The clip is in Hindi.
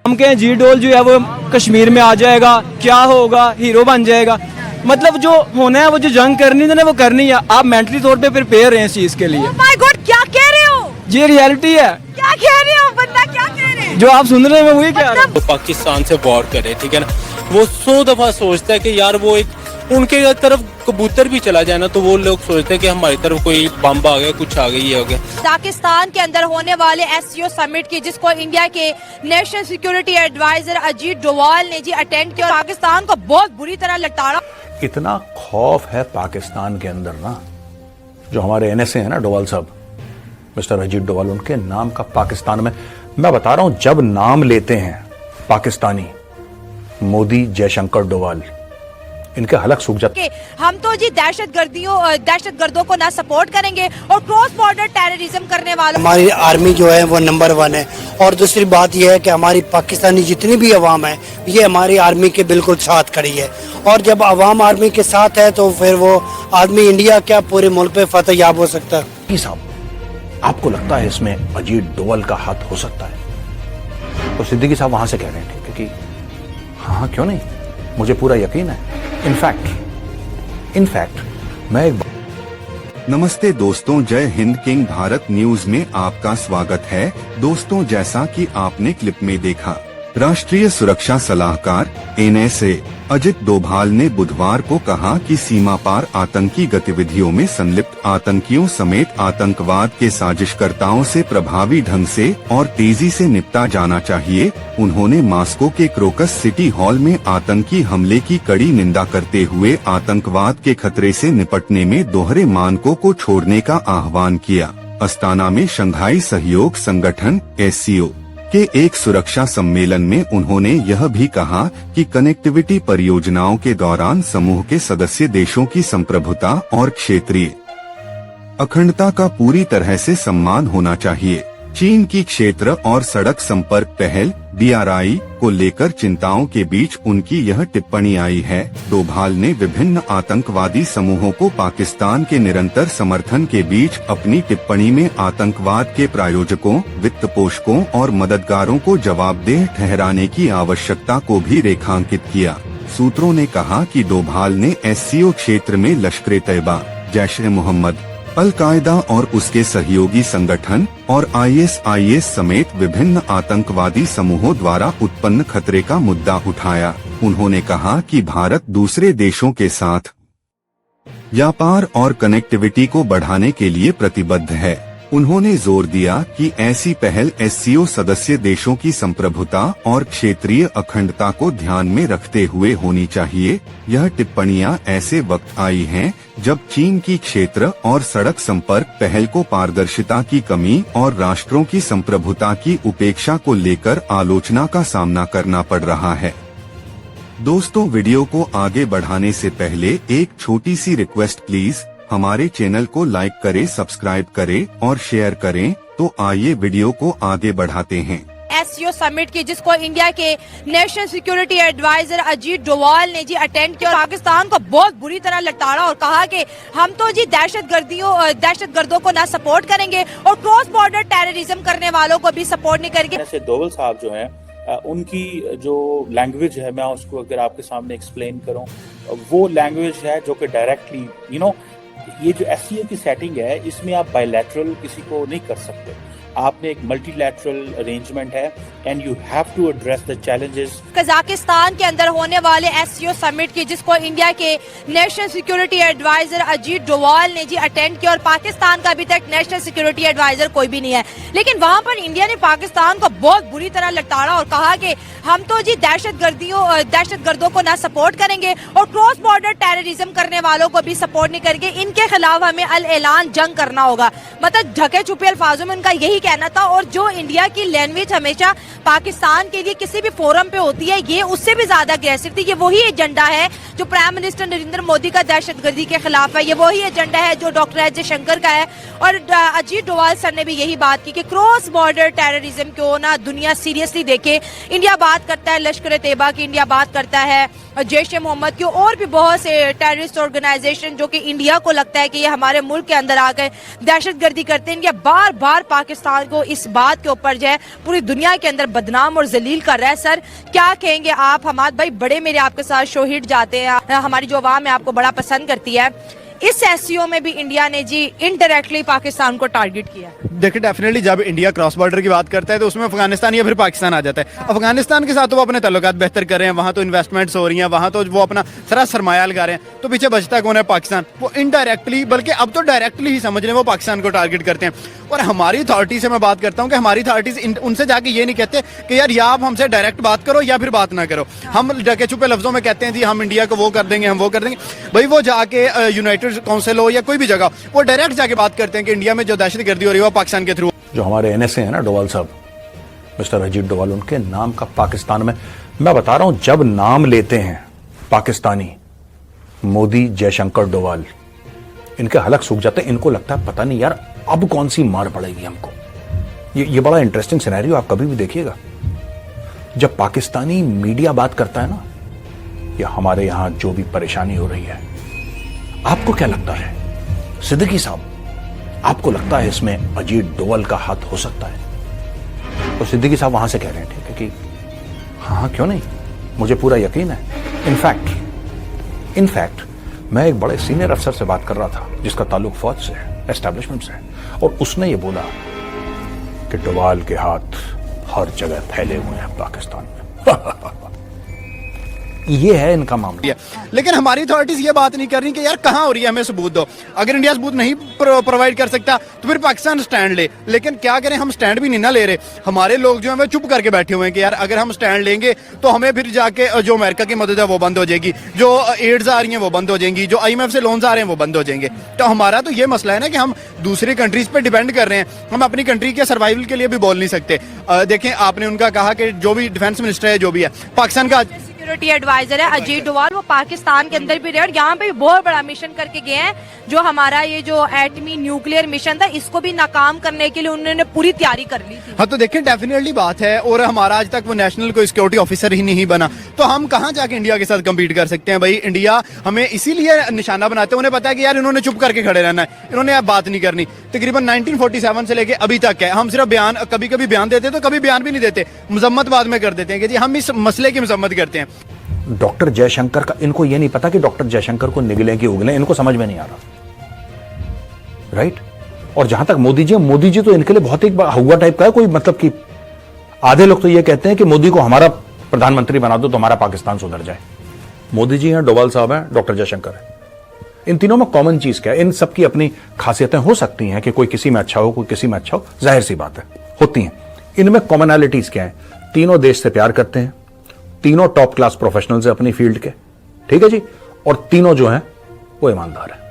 हम कहें जी डोल जो है वो कश्मीर में आ जाएगा, क्या होगा, हीरो बन जाएगा। मतलब जो होना है वो जो जंग करनी है ना वो करनी है। आप मेंटली तौर पे प्रिपेयर हैं इस चीज के लिए। माय गॉड, क्या कह रहे हो? ये रियलिटी है। क्या कह रहे हो? बंदा क्या कह रहे हैं? जो आप सुन रहे हैं मैं वही कह रहा हूँ। तो पाकिस्तान से वॉर करे, ठीक है ना, वो 100 दफा सोचता है कि यार वो एक उनके तरफ कबूतर भी चला जाए ना तो वो लोग सोचते हैं कि हमारी तरफ कोई बम आ गया, कुछ आ गई, ये हो गया। पाकिस्तान के अंदर होने वाले एससीओ समिट की, जिसको इंडिया के national security advisor Ajit Doval ने जी अटेंड किया और पाकिस्तान को बहुत बुरी तरह लताड़ा। इतना खौफ है पाकिस्तान के अंदर ना, जो हमारे एनएसए हैं ना डोवाल साहब, मिस्टर अजीत डोवाल, उनके नाम का पाकिस्तान में, मैं बता रहा हूं, जब नाम लेते हैं पाकिस्तानी, मोदी, जयशंकर, डोवाल, इनके हलक सूख जाते। हम तो जी दहशतगर्दों को ना सपोर्ट करेंगे और क्रॉस बॉर्डर टेररिज्म करने वालों। हमारी आर्मी जो है वो नंबर 1 है। और दूसरी बात यह है कि हमारी पाकिस्तानी जितनी भी अवाम है ये हमारी आर्मी के बिल्कुल साथ खड़ी है। और जब अवाम आर्मी के साथ है तो फिर वो आदमी इंडिया क्या पूरे मुल्क पे फतह याब हो सकता है। साहब, आपको लगता है इसमें अजीत डोवाल का हाथ हो सकता है? तो सिद्दीकी साहब वहां से कह रहे हैं क्योंकि हाँ क्यों नहीं, मुझे पूरा यकीन है। इनफैक्ट मैं एक नमस्ते दोस्तों, जय हिंद, किंग भारत न्यूज में आपका स्वागत है। दोस्तों, जैसा कि आपने क्लिप में देखा, राष्ट्रीय सुरक्षा सलाहकार एनएसए अजित डोभाल ने बुधवार को कहा कि सीमा पार आतंकी गतिविधियों में संलिप्त आतंकियों समेत आतंकवाद के साजिशकर्ताओं से प्रभावी ढंग से और तेजी से निपटा जाना चाहिए। उन्होंने मॉस्को के क्रोकस सिटी हॉल में आतंकी हमले की कड़ी निंदा करते हुए आतंकवाद के खतरे से निपटने में दोहरे मानकों को छोड़ने का आह्वान किया। अस्ताना में शंघाई सहयोग संगठन एससीओ के एक सुरक्षा सम्मेलन में उन्होंने यह भी कहा कि कनेक्टिविटी परियोजनाओं के दौरान समूह के सदस्य देशों की संप्रभुता और क्षेत्रीय अखंडता का पूरी तरह से सम्मान होना चाहिए। चीन की क्षेत्र और सड़क संपर्क पहल DRI को लेकर चिंताओं के बीच उनकी यह टिप्पणी आई है। डोभाल ने विभिन्न आतंकवादी समूहों को पाकिस्तान के निरंतर समर्थन के बीच अपनी टिप्पणी में आतंकवाद के प्रायोजकों, वित्त पोषकों और मददगारों को जवाबदेह ठहराने की आवश्यकता को भी रेखांकित किया। सूत्रों ने कहा कि डोभाल ने एससीओ क्षेत्र में लश्कर-ए-तैयबा, जैश-ए-मोहम्मद, अल-कायदा और उसके सहयोगी संगठन और ISIS समेत विभिन्न आतंकवादी समूहों द्वारा उत्पन्न खतरे का मुद्दा उठाया। उन्होंने कहा कि भारत दूसरे देशों के साथ व्यापार और कनेक्टिविटी को बढ़ाने के लिए प्रतिबद्ध है। उन्होंने जोर दिया कि ऐसी पहल एससीओ सदस्य देशों की संप्रभुता और क्षेत्रीय अखंडता को ध्यान में रखते हुए होनी चाहिए। यह टिप्पणियां ऐसे वक्त आई हैं जब चीन की क्षेत्र और सड़क संपर्क पहल को पारदर्शिता की कमी और राष्ट्रों की संप्रभुता की उपेक्षा को लेकर आलोचना का सामना करना पड़ रहा है। दोस्तों, वीडियो को आगे बढ़ाने से पहले एक छोटी सी रिक्वेस्ट, प्लीज हमारे चैनल को लाइक करें, सब्सक्राइब करें और शेयर करें। तो आइए वीडियो को आगे बढ़ाते हैं। एससीओ समिट की, जिसको इंडिया के national security advisor Ajit Doval ने जी अटेंड किया और पाकिस्तान को बहुत बुरी तरह लताड़ा और कहा कि हम तो जी दहशतगर्दों को ना सपोर्ट करेंगे और क्रॉस बॉर्डर टेररिज्म करने वालों को भी सपोर्ट नहीं करेंगे। ऐसे डोवाल साहब जो हैं, उनकी जो लैंग्वेज है, मैं उसको अगर आपके सामने एक्सप्लेन करूं, वो लैंग्वेज है जो कि डायरेक्टली ये जो एससीओ की सेटिंग है, इसमें आप बायलैटरल किसी को नहीं कर सकते। आपने एक मल्टीलैटरल अरेंजमेंट है and you have to address the challenges. Kazakhstan के अंदर होने वाले एससीओ समिट की, जिसको इंडिया के national security advisor Ajit Doval ने जी अटेंड किया और पाकिस्तान का अभी तक नेशनल सिक्योरिटी एडवाइजर कोई भी नहीं है, लेकिन वहां पर इंडिया ने पाकिस्तान को बहुत बुरी तरह लताड़ा और कहा कि हम तो जी दहशतगर्दों को ना सपोर्ट करेंगे और क्रॉस बॉर्डर टेररिज्म करने वालों को भी सपोर्ट नहीं करेंगे। इनके खिलाफ हमें अल ऐलान जंग करना होगा। मतलब ढके छुपे अल्फाजों में उनका यही कहना था। और जो इंडिया की लैंग्वेज हमेशा पाकिस्तान के लिए किसी भी फोरम पे होती है, ये उससे भी ज्यादा अग्रेसिव थी। ये वही एजेंडा है जो प्राइम मिनिस्टर नरेंद्र मोदी का दहशतगर्दी के खिलाफ है। ये वही एजेंडा है जो डॉक्टर एस जयशंकर का है। और अजीत डोवाल सर ने भी यही बात की कि क्रॉस बॉर्डर टेररिज्म को ना दुनिया सीरियसली देखे। इंडिया बात करता है लश्कर-ए-तैयबा की, इंडिया बात करता है जैश ए मोहम्मद की और भी बहुत से टेररिस्ट ऑर्गेनाइजेशन जो कि इंडिया को लगता है कि ये हमारे मुल्क के अंदर आकर दहशतगर्दी करते हैं, ये बार बार पाकिस्तान को इस बात के ऊपर जो है पूरी दुनिया के अंदर बदनाम और जलील कर रहा है। सर क्या कहेंगे आप? हमाद भाई बड़े मेरे आपके साथ शो हिट जाते हैं, हमारी जो आवाम है आपको बड़ा पसंद करती है, इस एससीओ में भी इंडिया ने जी इनडायरेक्टली पाकिस्तान को टारगेट किया। देखिए डेफिनेटली जब इंडिया क्रॉस बॉर्डर की बात करता है तो उसमें अफगानिस्तान या फिर पाकिस्तान आ जाता है। अफगानिस्तान के साथ तो वो अपने ताल्लुकात बेहतर कर रहे हैं, वहाँ तो इन्वेस्टमेंट्स हो रही हैं, वहाँ तो वो अपना सारा सरमाया लगा रहे हैं, तो पीछे बचता कौन है? पाकिस्तान। वो इनडायरेक्टली बल्कि अब तो डायरेक्टली ही समझ रहे हैं, वो पाकिस्तान को टारगेट करते हैं। और हमारी अथॉरिटी से मैं बात करता हूँ कि हमारी अथॉरिटीज उनसे जाके ये नहीं कहते कि यार या आप हमसे डायरेक्ट बात करो या फिर बात ना करो। हम ढके छुपे लफ्जों में कहते हैं जी हम इंडिया को वो कर देंगे, हम वो कर देंगे। भाई वो जाके यूनाइटेड काउंसिल हो या कोई भी जगह, वो डायरेक्ट जाके बात करते हैं कि इंडिया में जो दहशतगर्दी हो रही है वो पाकिस्तान के थ्रू। जो हमारे एनएसए हैं ना डोवाल साहब, मिस्टर अजीत डोवाल, उनके नाम का पाकिस्तान में, मैं बता रहा हूं, जब नाम लेते हैं पाकिस्तानी, मोदी, जयशंकर, डोवाल, इनके हलक सूख जाते हैं। इनको लगता है पता नहीं यार अब कौन सी मार पड़ेगी हमको। ये बड़ा इंटरेस्टिंग सिनेरियो आप कभी भी देखिएगा। जब पाकिस्तानी मीडिया बात करता है ना, या हमारे यहां जो भी परेशानी हो रही है, आपको क्या लगता है सिद्दीकी साहब, आपको लगता है इसमें अजीत डोवाल का हाथ हो सकता है? तो सिद्दीकी साहब वहां से कह रहे हैं ठीक है कि हाँ क्यों नहीं, मुझे पूरा यकीन है। इनफैक्ट मैं एक बड़े सीनियर अफसर से बात कर रहा था जिसका ताल्लुक फौज से है, एस्टैब्लिशमेंट से है, और उसने ये बोला कि डोवाल के हाथ हर जगह फैले हुए हैं पाकिस्तान में। ये है इनका मामला। लेकिन हमारी अथॉरिटीज ये बात नहीं कर रही कि यार कहां हो रही है, हमें सबूत दो। अगर इंडिया सबूत नहीं प्रोवाइड कर सकता तो फिर पाकिस्तान स्टैंड ले। लेकिन क्या करें, हम स्टैंड भी नहीं ना ले रहे। हमारे लोग जो है वो चुप करके बैठे हुए हैं कि यार अगर हम स्टैंड लेंगे तो हमें फिर जाके जो अमेरिका की मदद है वो बंद हो जाएगी, जो एड्स आ रही है वो बंद हो जाएंगी, जो IMF से लोन्स आ रहे हैं वो बंद हो जाएंगे। तो हमारा तो ये मसला है ना कि हम दूसरी कंट्रीज पे डिपेंड कर रहे हैं, हम अपनी कंट्री के सर्वाइवल के लिए भी बोल नहीं सकते। देखें आपने उनका कहा कि जो भी डिफेंस मिनिस्टर है, जो भी है पाकिस्तान का सिक्योरिटी एडवाइजर है अजीत डोवाल, वो पाकिस्तान के अंदर भी रहे और यहाँ पे भी बहुत बड़ा मिशन करके गए हैं। जो हमारा ये जो एटमी न्यूक्लियर मिशन था, इसको भी नाकाम करने के लिए उन्होंने पूरी तैयारी कर ली थी। हाँ तो देखिए डेफिनेटली बात है, और हमारा आज तक वो नेशनल कोई सिक्योरिटी ऑफिसर ही नहीं बना, तो हम कहाँ जाके इंडिया के साथ कम्पीट कर सकते हैं? भाई इंडिया हमें इसीलिए निशाना बनाते हैं, उन्हें पता है कि यार इन्होंने चुप करके खड़े रहना है, इन्होंने अब बात नहीं करनी। तकरीबन 1947 से लेके अभी तक है, हम सिर्फ बयान, कभी कभी बयान देते तो कभी बयान भी नहीं देते, मजम्मत बाद में कर देते हैं कि जी हम इस मसले की मजम्मत करते हैं। डॉक्टर जयशंकर का, इनको यह नहीं पता कि डॉक्टर जयशंकर को निगले कि उगले, इनको समझ में नहीं आ रहा, राइट? और जहां तक मोदी जी तो इनके लिए बहुत एक हुआ टाइप का है, कोई मतलब कि आधे लोग तो ये कहते हैं कि मोदी को हमारा प्रधानमंत्री बना दो तो हमारा पाकिस्तान सुधर जाए। मोदी जी हैं, डोवाल साहब हैं, डॉक्टर जयशंकर है। इन तीनों में कॉमन चीज क्या है? इन सबकी अपनी खासियतें हो सकती हैं कि कोई किसी में अच्छा हो, कोई किसी में अच्छा हो, जाहिर सी बात है, होती हैं। इनमें कॉमनैलिटीज क्या है? तीनों देश से प्यार करते हैं, तीनों टॉप क्लास प्रोफेशनल्स हैं अपनी फील्ड के, ठीक है जी, और तीनों जो हैं वो ईमानदार हैं।